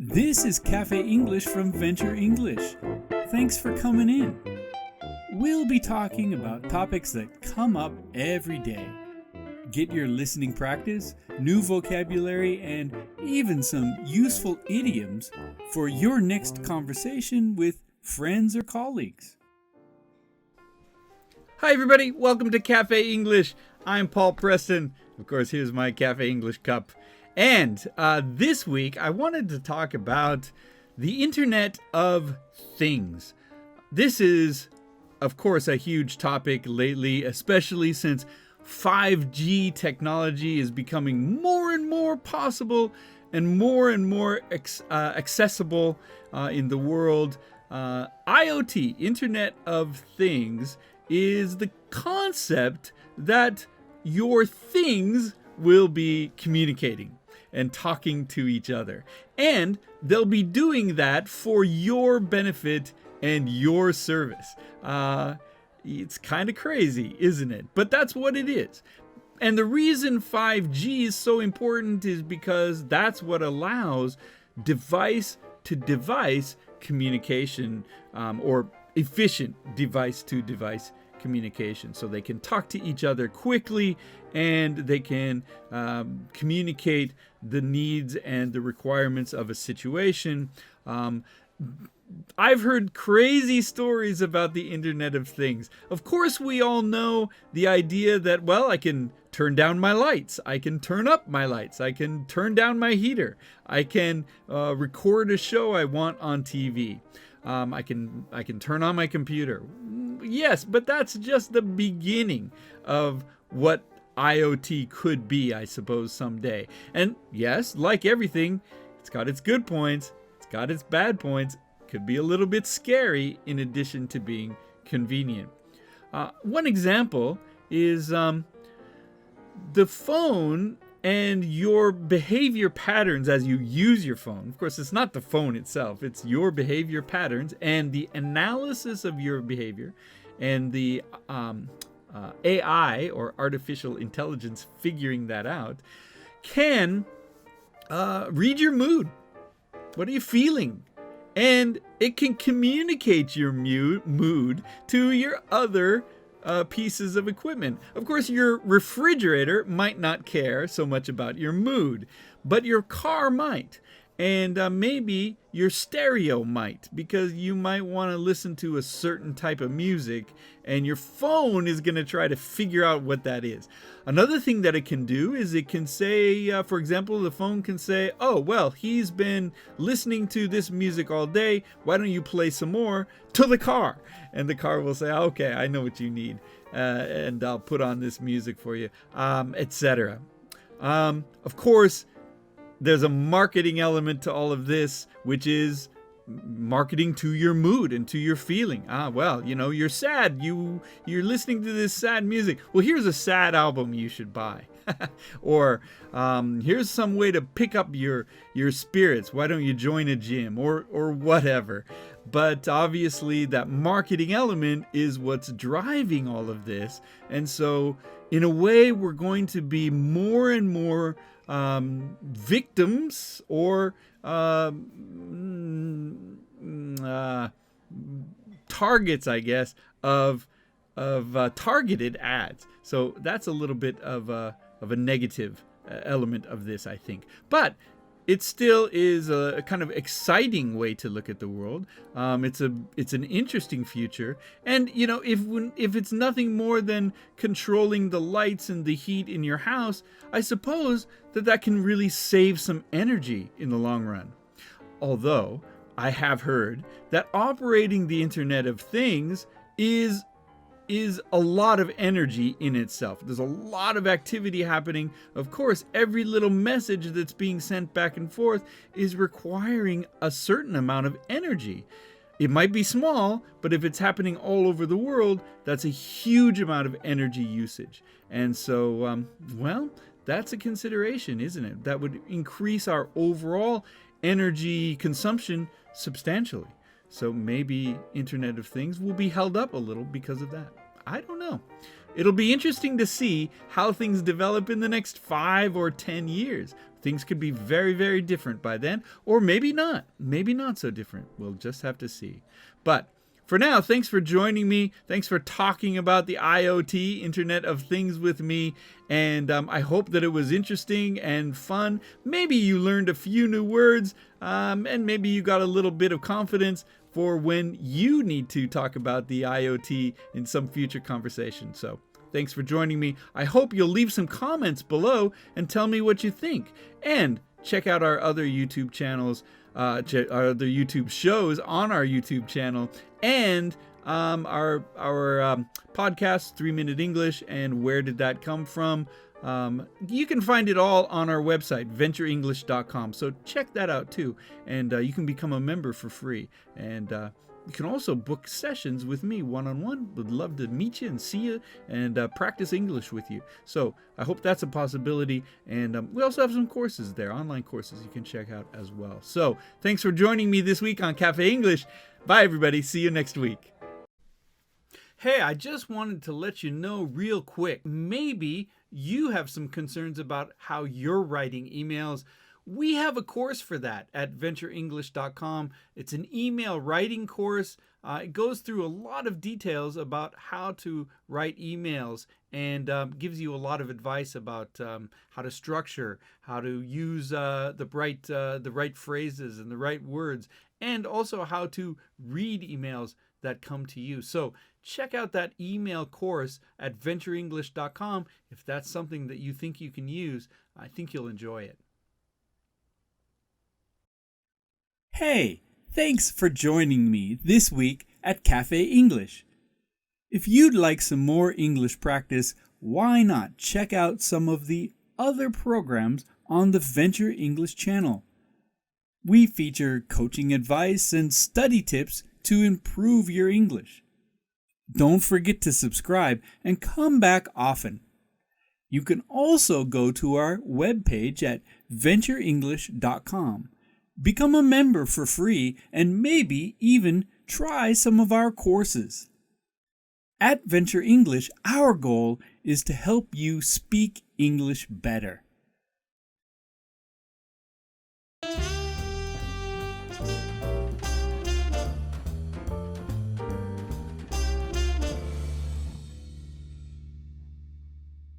This is Cafe English from Venture English. Thanks for coming in. We'll be talking about topics that come up every day. Get your listening practice, new vocabulary, and even some useful idioms for your next conversation with friends or colleagues. Hi everybody, welcome to Cafe English. I'm Paul Preston. Of course, here's my Cafe English cup. And this week, I wanted to talk about the Internet of Things. This is, of course, a huge topic lately, especially since 5G technology is becoming more and more possible and more accessible in the world. IoT, Internet of Things, is the concept that your things will be communicating and talking to each other. And they'll be doing that for your benefit and your service. It's kind of crazy, isn't it? But that's what it is. And the reason 5G is so important is because that's what allows device-to-device communication, or efficient device-to-device communication. So they can talk to each other quickly and they can communicate the needs and the requirements of a situation. I've heard crazy stories about the Internet of Things. Of course, we all know the idea that, well, I can turn down my lights, I can turn up my lights, I can turn down my heater, I can record a show I want on TV. I can turn on my computer. Yes, but that's just the beginning of what IoT could be, I suppose, someday. And yes, like everything, it's got its good points, it's got its bad points. Could be a little bit scary in addition to being convenient. One example is the phone and your behavior patterns as you use your phone. Of course, it's not the phone itself, it's your behavior patterns and the analysis of your behavior and the AI, or artificial intelligence, figuring that out, can read your mood. What are you feeling? And it can communicate your mood to your other pieces of equipment. Of course, your refrigerator might not care so much about your mood, but your car might. And maybe your stereo might, because you might want to listen to a certain type of music, and your phone is going to try to figure out what that is. Another thing that it can do is it can say, for example, the phone can say, oh, well, he's been listening to this music all day. Why don't you play some more to the car? And the car will say, okay, I know what you need, and I'll put on this music for you, etc. Of course, there's a marketing element to all of this, which is marketing to your mood and to your feeling. Well, you know, you're sad. You're listening to this sad music. Well, here's a sad album you should buy. Or here's some way to pick up your spirits. Why don't you join a gym or whatever? But obviously that marketing element is what's driving all of this. And so in a way, we're going to be more and more victims or targets, I guess, of targeted ads. So that's a little bit of a negative element of this, I think. But it still is a kind of exciting way to look at the world. It's an interesting future, and you know, if it's nothing more than controlling the lights and the heat in your house, I suppose that can really save some energy in the long run. Although I have heard that operating the Internet of Things is a lot of energy in itself. There's a lot of activity happening. Of course, every little message that's being sent back and forth is requiring a certain amount of energy. It might be small, but if it's happening all over the world, that's a huge amount of energy usage. And so, well, that's a consideration, isn't it? That would increase our overall energy consumption substantially. So maybe Internet of Things will be held up a little because of that. I don't know. It'll be interesting to see how things develop in the next 5 or 10 years. Things could be very, very different by then, or maybe not. Maybe not so different. We'll just have to see. But for now, thanks for joining me. Thanks for talking about the IoT, Internet of Things, with me. And I hope that it was interesting and fun. Maybe you learned a few new words, and maybe you got a little bit of confidence for when you need to talk about the IoT in some future conversation. So thanks for joining me. I hope you'll leave some comments below and tell me what you think. And check out our other YouTube channels, our other YouTube shows on our YouTube channel, and our podcast, 3-Minute English, and Where Did That Come From? You can find it all on our website, VenturEnglish.com. So check that out too. And you can become a member for free. And you can also book sessions with me one-on-one. Would love to meet you and see you and practice English with you. So I hope that's a possibility. And we also have some courses there, online courses you can check out as well. So thanks for joining me this week on Cafe English. Bye, everybody. See you next week. Hey, I just wanted to let you know real quick. Maybe you have some concerns about how you're writing emails. We have a course for that at VenturEnglish.com. It's an email writing course. It goes through a lot of details about how to write emails and gives you a lot of advice about how to structure, how to use the right phrases and the right words, and also how to read emails that come to you. So check out that email course at VenturEnglish.com. If that's something that you think you can use, I think you'll enjoy it. Hey, thanks for joining me this week at Cafe English. If you'd like some more English practice, why not check out some of the other programs on the Venture English channel? We feature coaching advice and study tips to improve your English. Don't forget to subscribe and come back often. You can also go to our webpage at VenturEnglish.com. Become a member for free and maybe even try some of our courses. At Venture English, our goal is to help you speak English better.